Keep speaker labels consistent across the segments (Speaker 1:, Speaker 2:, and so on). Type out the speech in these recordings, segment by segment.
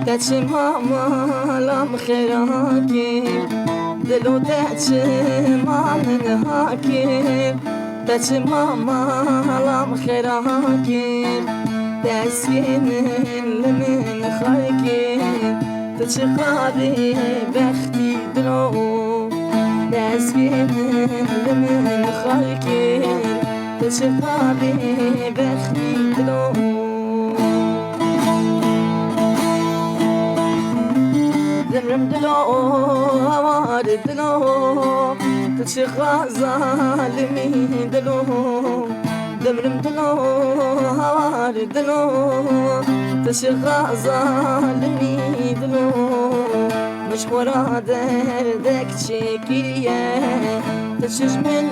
Speaker 1: تچما مالم خیراکی دلو تچما من حاکی تچما مالم خیراکی دستین لمن خاکی تچقابی بختی دلو دستین لمن خاکی تچقابی بختی دلو دمرم دلو هوار دلو تشخى ظالمي دلو دمرم دلو هوار دلو تشخى ظالمي دلو مشورا دردك شكرية تشج من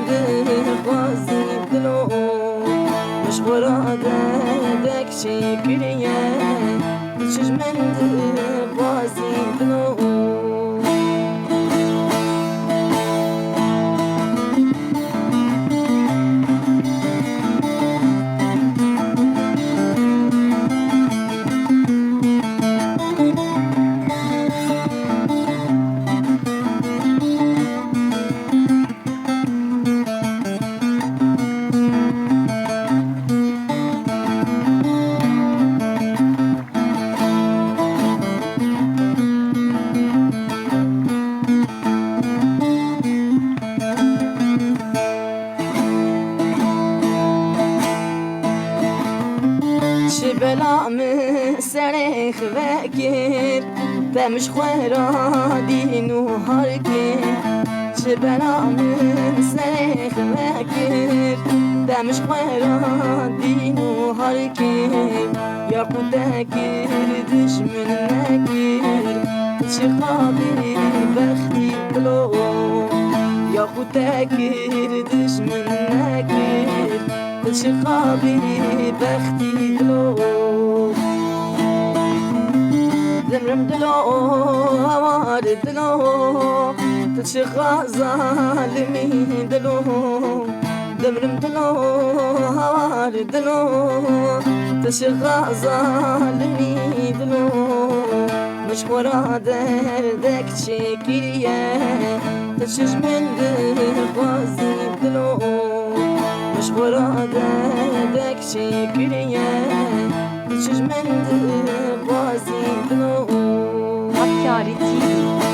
Speaker 1: دخوازي دلو مشورا دردك شكرية تشج من دخوازي دلو بلا من سرخ وكر تمش خورا دينو هاركر بلا من سرخ وكر تمش خورا دينو هاركر يا قدكر دشمن نكر تشخابي بختي بلو يا قدكر دشمن نكر تشخابي بختي دلو دمرم دلو هوار دلو تشخى ظالمي دلو دمرم دلو هوار دلو تشخى ظالمي دلو مشورا دردك شكرية تشج من دخوازي دلو مشورا دردك شكرية تشج من دخوازي دلو
Speaker 2: Hakkari TV